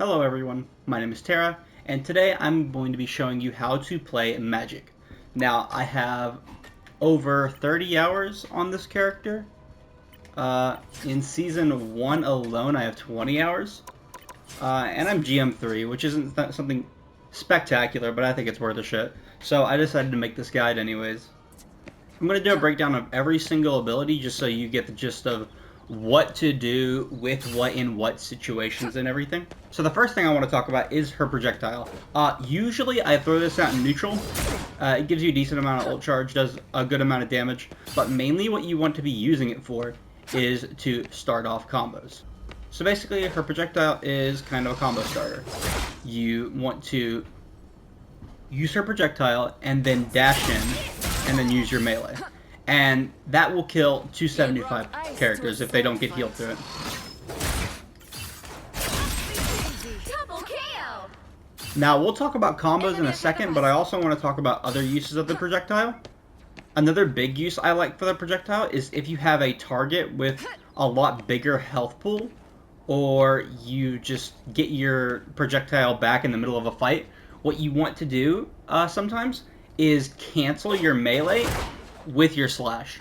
Hello everyone, my name is Tara, and today I'm going to be showing you how to play MAGIK. Now, I have over 30 hours on this character. In Season 1 alone, I have 20 hours. And I'm GM3, which isn't something spectacular, but I think it's worth a shit. So I decided to make this guide anyways. I'm going to do a breakdown of every single ability just so you get the gist of what to do with what in what situations and everything. So the first thing I want to talk about is her projectile. Usually I throw this out in neutral. It gives you a decent amount of ult charge, does a good amount of damage, but mainly what you want to be using it for is to start off combos. So basically her projectile is kind of a combo starter. You want to use her projectile and then dash in and then use your melee. And that will kill 275 characters if they don't get healed through it. Now, we'll talk about combos in a second, but I also want to talk about other uses of the projectile. Another big use I like for the projectile is if you have a target with a lot bigger health pool, or you just get your projectile back in the middle of a fight, what you want to do sometimes is cancel your melee with your slash.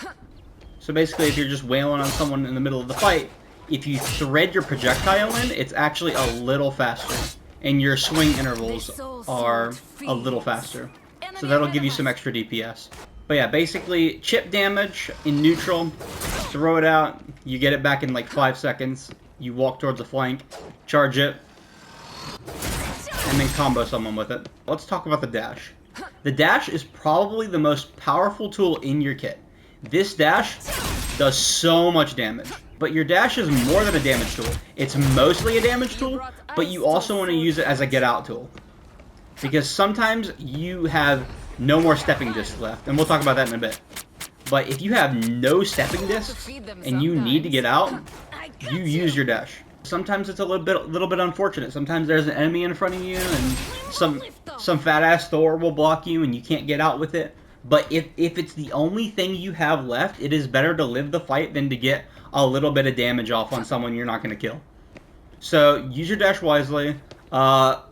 So basically, if you're just wailing on someone in the middle of the fight, if you thread your projectile in, it's actually a little faster, and your swing intervals are a little faster. So that'll give you some extra DPS. But yeah, basically, chip damage in neutral, throw it out, you get it back in like 5 seconds, you walk towards the flank, charge it, and then combo someone with it. Let's talk about the dash. The dash is probably the most powerful tool in your kit. This dash does so much damage. But your dash is more than a damage tool. It's mostly a damage tool, but you also want to use it as a get out tool. Because sometimes you have no more stepping discs left, and we'll talk about that in a bit. But if you have no stepping discs and you need to get out, you use your dash. Sometimes it's a little bit unfortunate. Sometimes there's an enemy in front of you, and some fat ass Thor will block you, and you can't get out with it. But if it's the only thing you have left, it is better to live the fight than to get a little bit of damage off on someone you're not going to kill. So use your dash wisely.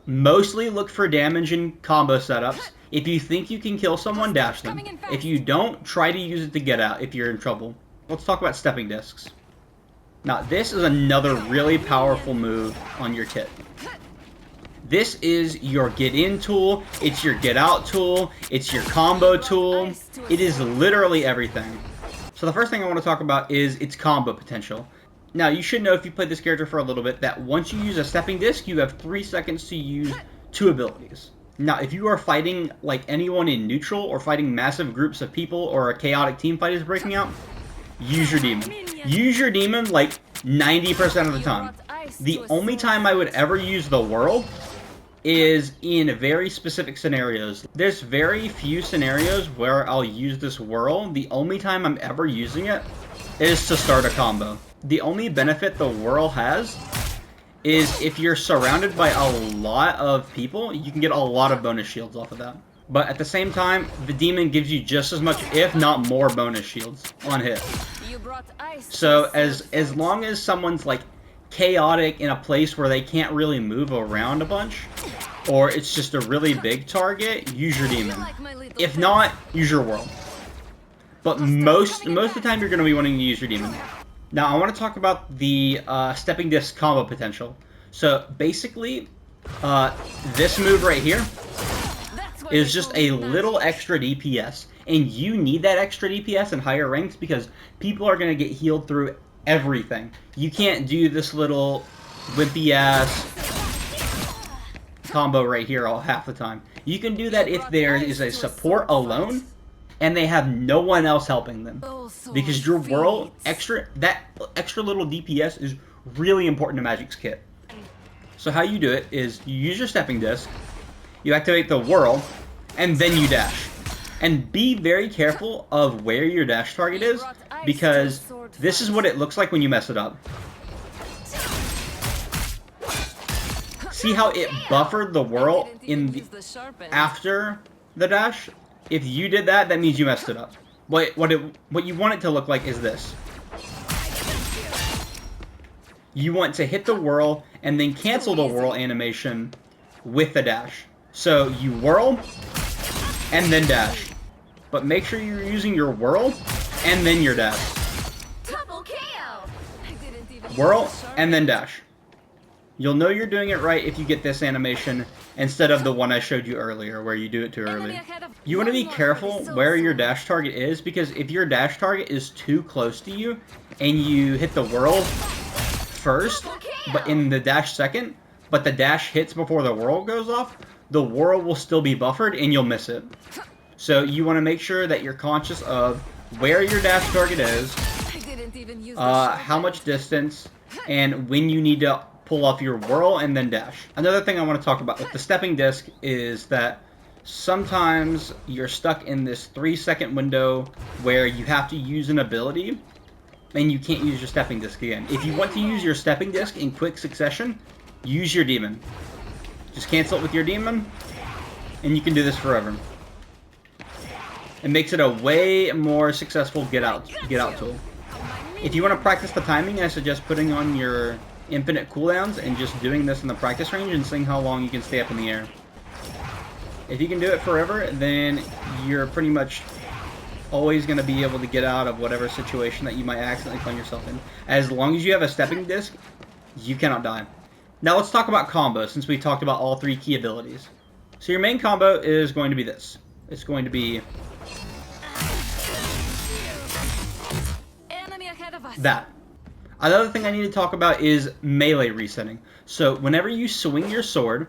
Mostly look for damage in combo setups. If you think you can kill someone, dash them. If you don't, try to use it to get out if you're in trouble. Let's talk about stepping discs. Now, this is another really powerful move on your kit. This is your get in tool, it's your get out tool, it's your combo tool. It is literally everything. So the first thing I want to talk about is its combo potential. Now, you should know if you played this character for a little bit that once you use a stepping disc, you have 3 seconds to use 2 abilities. Now, if you are fighting like anyone in neutral or fighting massive groups of people or a chaotic team fight is breaking out, use your demon. Use your demon like 90% of the time. The only time I would ever use the world is in very specific scenarios. There's very few scenarios where I'll use this whirl. The only time I'm ever using it is to start a combo. The only benefit the whirl has is if you're surrounded by a lot of people, you can get a lot of bonus shields off of that. But at the same time, the demon gives you just as much, if not more, bonus shields on hit. So as long as someone's like chaotic in a place where they can't really move around a bunch, or it's just a really big target, use your demon. If not, use your whirl. But most of the time you're going to be wanting to use your demon. Now I want to talk about the stepping disc combo potential. So basically, this move right here is just a little extra DPS. And you need that extra DPS in higher ranks because people are going to get healed through everything. You can't do this little wimpy ass combo right here all half the time. You can do that if there is a support alone and they have no one else helping them. Because your whirl, that extra little DPS is really important to Magic's kit. So how you do it is you use your stepping disc, you activate the whirl, and then you dash. And be very careful of where your dash target is, because this is what it looks like when you mess it up. See how it buffered the whirl after the dash? If you did that, that means you messed it up. What you want it to look like is this. you want to hit the whirl and then cancel the whirl animation with the dash. So you whirl and then dash. But make sure you're using your whirl and then your dash. Whirl and then dash. You'll know you're doing it right if you get this animation instead of the one I showed you earlier where you do it too early. You want to be careful where your dash target is, because if your dash target is too close to you and you hit the whirl first, but in the dash second, but the dash hits before the whirl goes off, the whirl will still be buffered and you'll miss it. So you want to make sure that you're conscious of where your dash target is, how much distance, and when you need to pull off your whirl and then dash. Another thing I want to talk about with the stepping disc is that sometimes you're stuck in this 3-second window where you have to use an ability and you can't use your stepping disc again. If you want to use your stepping disc in quick succession, use your demon. Just cancel it with your demon and you can do this forever. It makes it a way more successful get out tool. If you want to practice the timing, I suggest putting on your infinite cooldowns and just doing this in the practice range and seeing how long you can stay up in the air. If you can do it forever, then you're pretty much always going to be able to get out of whatever situation that you might accidentally find yourself in. As long as you have a stepping disc, you cannot die. Now let's talk about combos, since we talked about all 3 key abilities. So your main combo is going to be this. It's going to be that. Another thing I need to talk about is melee resetting. So whenever you swing your sword,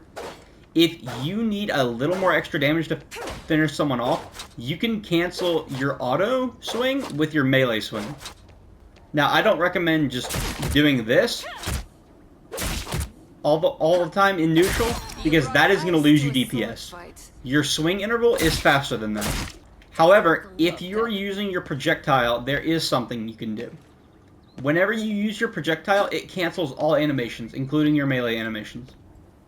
if you need a little more extra damage to finish someone off, you can cancel your auto swing with your melee swing. Now, I don't recommend just doing this all the time in neutral, because that is going to lose you DPS. Your swing interval is faster than that. However, if you're using your projectile, there is something you can do. Whenever you use your projectile, it cancels all animations, including your melee animations.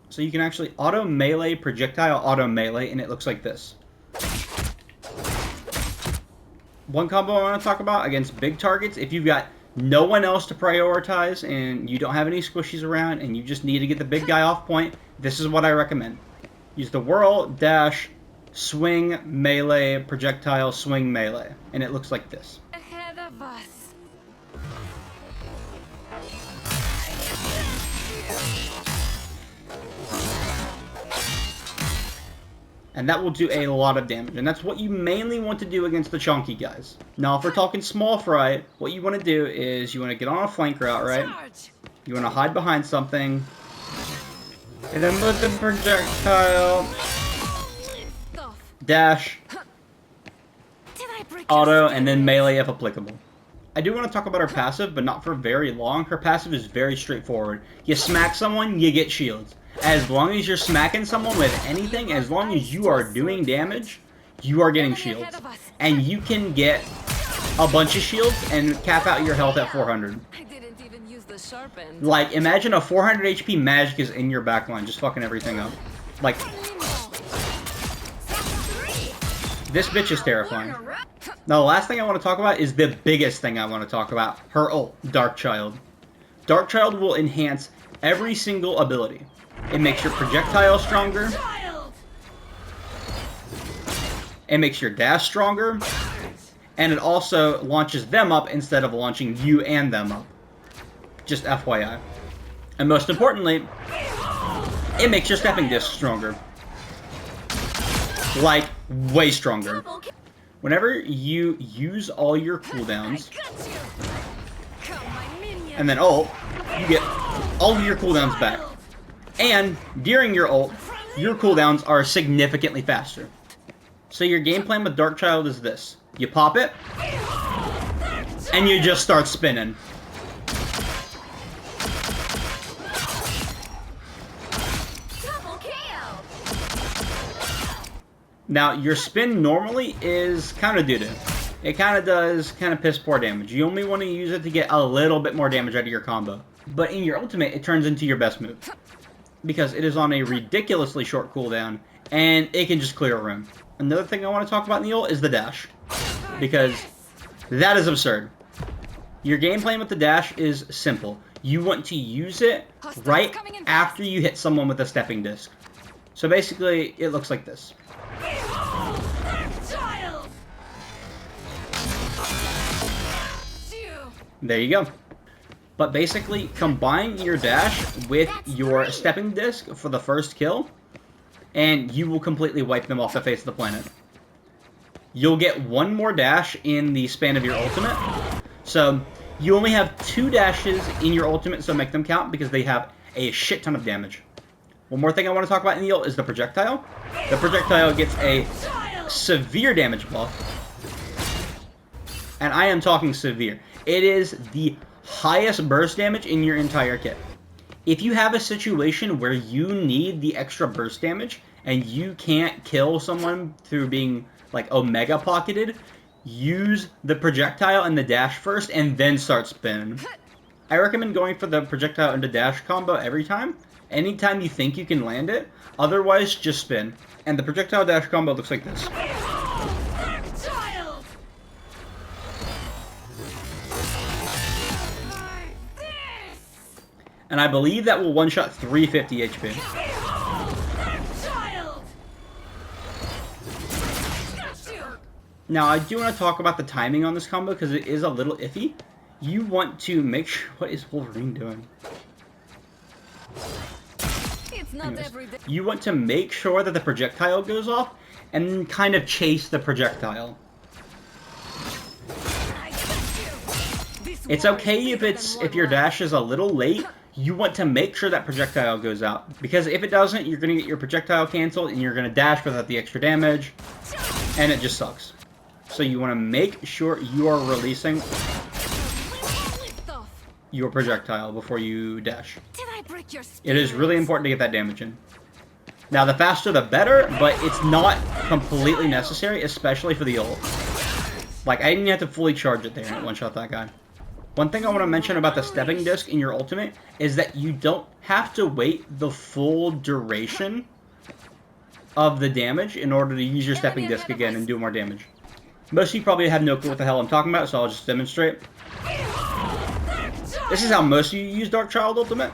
So you can actually auto melee projectile, auto melee, and it looks like this. One combo I want to talk about against big targets, if you've got no one else to prioritize and you don't have any squishies around and you just need to get the big guy off point, this is what I recommend. Use the whirl, dash, swing, melee, projectile, swing, melee. And it looks like this. Ahead of us. And that will do a lot of damage. And that's what you mainly want to do against the chunky guys. Now, if we're talking small fry, what you want to do is you want to get on a flank route, right? You want to hide behind something. And then with the projectile, dash, auto, and then melee if applicable. I do want to talk about her passive, but not for very long. Her passive is very straightforward. You smack someone, you get shields. As long as you're smacking someone with anything, as long as you are doing damage, you are getting shields. And you can get a bunch of shields and cap out your health at 400. Like, imagine a 400 HP MAGIK is in your backline, just fucking everything up. Like, this bitch is terrifying. Now, the last thing I want to talk about is the biggest thing I want to talk about. Her ult, Dark Child. Dark Child will enhance every single ability. It makes your projectile stronger. It makes your dash stronger. And it also launches them up instead of launching you and them up. Just FYI. And most importantly, it makes your stepping disc stronger. Like, way stronger. Whenever you use all your cooldowns, and then ult, you get all of your cooldowns back. And during your ult, your cooldowns are significantly faster. So your game plan with Dark Child is this. You pop it, and you just start spinning. Now, your spin normally is kind of doo-doo. It kind of does kind of piss poor damage. You only want to use it to get a little bit more damage out of your combo. But in your ultimate, it turns into your best move. Because it is on a ridiculously short cooldown, and it can just clear a room. Another thing I want to talk about in the ult is the dash. Because that is absurd. Your game plan with the dash is simple. You want to use it right after you hit someone with a stepping disc. So basically, it looks like this. There you go. But basically, combine your dash with your stepping disc for the first kill, and you will completely wipe them off the face of the planet. You'll get one more dash in the span of your ultimate. So, you only have 2 dashes in your ultimate, so make them count, because they have a shit ton of damage. One more thing I want to talk about in the ult is the projectile. The projectile gets a severe damage buff. And I am talking severe. It is the highest burst damage in your entire kit. If you have a situation where you need the extra burst damage, and you can't kill someone through being, like, Omega pocketed, use the projectile and the dash first, and then start spinning. I recommend going for the projectile and the dash combo every time, anytime you think you can land it. Otherwise, just spin. And the projectile dash combo looks like this. And I believe that will one-shot 350 HP. Now, I do want to talk about the timing on this combo, because it is a little iffy. You want to make sure... What is Wolverine doing? You want to make sure that the projectile goes off, and then kind of chase the projectile. It's okay if your dash is a little late. You want to make sure that projectile goes out, because if it doesn't, you're going to get your projectile canceled, and you're going to dash without the extra damage, and it just sucks. So you want to make sure you are releasing your projectile before you dash. It is really important to get that damage in. Now, the faster the better, but it's not completely necessary, especially for the ult. Like, I didn't have to fully charge it there and one-shot that guy. One thing I want to mention about the stepping disc in your ultimate is that you don't have to wait the full duration of the damage in order to use your stepping disc again and do more damage. Most of you probably have no clue what the hell I'm talking about, so I'll just demonstrate. This is how most of you use Dark Child Ultimate.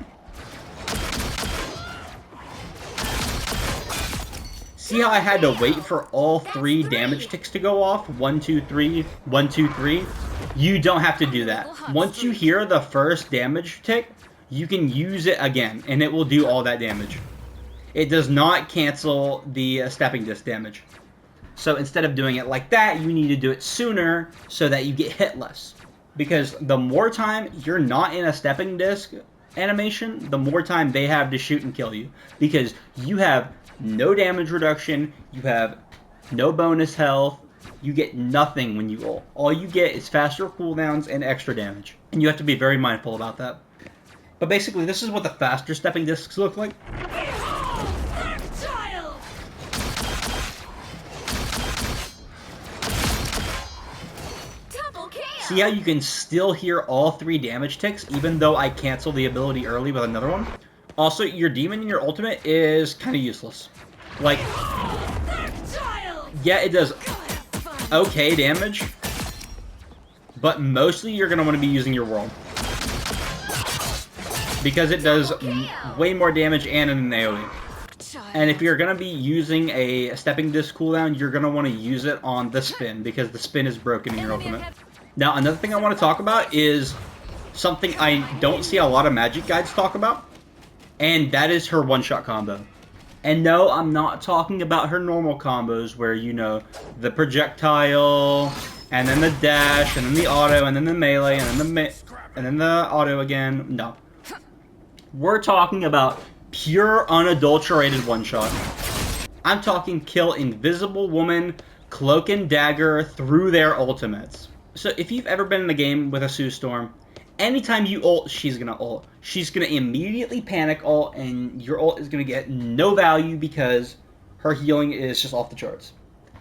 See how I had to wait for all 3 damage ticks to go off? 1, 2, 3, 1, 2, 3. You don't have to do that. Once you hear the first damage tick, you can use it again, and it will do all that damage. It does not cancel the stepping disc damage. So instead of doing it like that, you need to do it sooner so that you get hit less. Because the more time you're not in a stepping disc animation, the more time they have to shoot and kill you. Because you have no damage reduction, you have no bonus health, you get nothing when you ult. All you get is faster cooldowns and extra damage. And you have to be very mindful about that. But basically, this is what the faster stepping discs look like. See how you can still hear all 3 damage ticks, even though I cancel the ability early with another one? Also, your demon in your ultimate is kind of useless. Like, yeah, it does okay damage, but mostly you're going to want to be using your world. Because it does way more damage and an AoE. And if you're going to be using a stepping disc cooldown, you're going to want to use it on the spin, because the spin is broken in your ultimate. Now, another thing I want to talk about is something I don't see a lot of Magic guides talk about, and that is her one-shot combo. And no, I'm not talking about her normal combos where, you know, the projectile, and then the dash, and then the auto, and then the melee, and then the auto again. No. We're talking about pure, unadulterated one-shot. I'm talking kill Invisible Woman, Cloak and Dagger through their ultimates. So if you've ever been in the game with a Sue Storm, anytime you ult, she's going to ult. She's going to immediately panic ult, and your ult is going to get no value because her healing is just off the charts.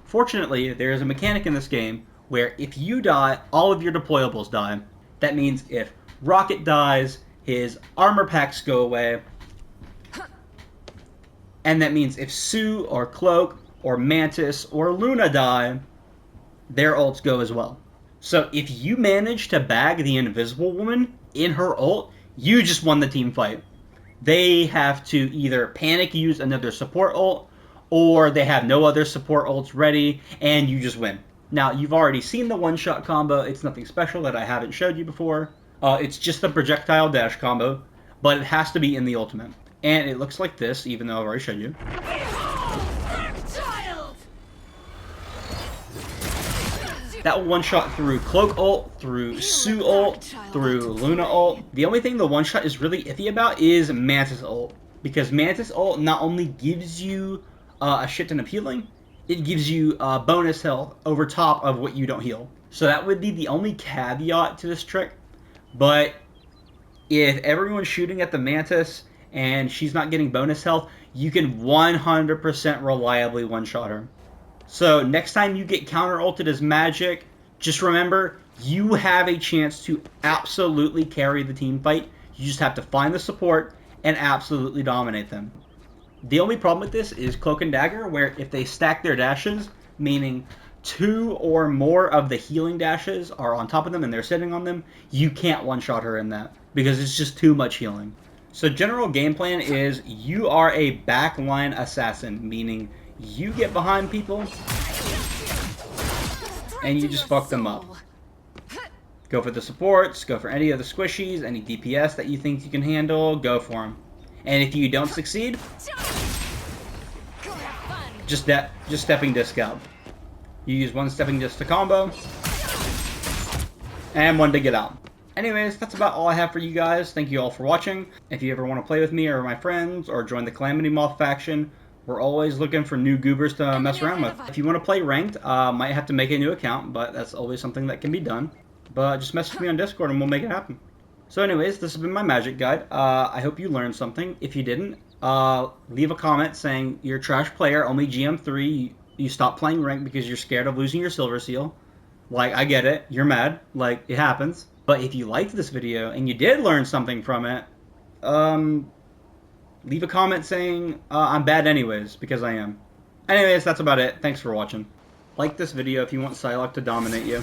Fortunately, there is a mechanic in this game where if you die, all of your deployables die. That means if Rocket dies, his armor packs go away. And that means if Sue or Cloak or Mantis or Luna die, their ults go as well. So if you manage to bag the Invisible Woman in her ult, you just won the team fight. They have to either panic use another support ult, or they have no other support ults ready, and you just win. Now, you've already seen the one-shot combo. It's nothing special that I haven't showed you before. It's just the projectile dash combo, but it has to be in the ultimate. And it looks like this, even though I've already showed you. That one-shot through Cloak ult, through Sue ult, through Luna ult. The only thing the one-shot is really iffy about is Mantis ult. Because Mantis ult not only gives you a shit ton of healing, it gives you bonus health over top of what you don't heal. So that would be the only caveat to this trick. But if everyone's shooting at the Mantis and she's not getting bonus health, you can 100% reliably one-shot her. So next time you get counter-ulted as Magic, just remember, you have a chance to absolutely carry the team fight. You just have to find the support and absolutely dominate them. The only problem with this is Cloak and Dagger, where if they stack their dashes, meaning 2 or more of the healing dashes are on top of them and they're sitting on them, you can't one-shot her in that, because it's just too much healing. So general game plan is you are a backline assassin, meaning you get behind people and you just fuck them up. Go for the supports, go for any of the squishies, any DPS that you think you can handle, go for them. And if you don't succeed, just stepping disc out. You use one stepping disc to combo, and one to get out. Anyways, that's about all I have for you guys. Thank you all for watching. If you ever want to play with me or my friends, or join the Calamity Moth faction, we're always looking for new goobers to mess around with. If you want to play ranked, might have to make a new account, but that's always something that can be done. But just message me on Discord and we'll make it happen. So anyways, this has been my Magic guide. I hope you learned something. If you didn't, leave a comment saying you're a trash player, only GM3, you stop playing ranked because you're scared of losing your silver seal. Like, I get it, you're mad, like, it happens. But if you liked this video and you did learn something from it, leave a comment saying I'm bad anyways, because I am. Anyways, that's about it. Thanks for watching. Like this video if you want Psylocke to dominate you.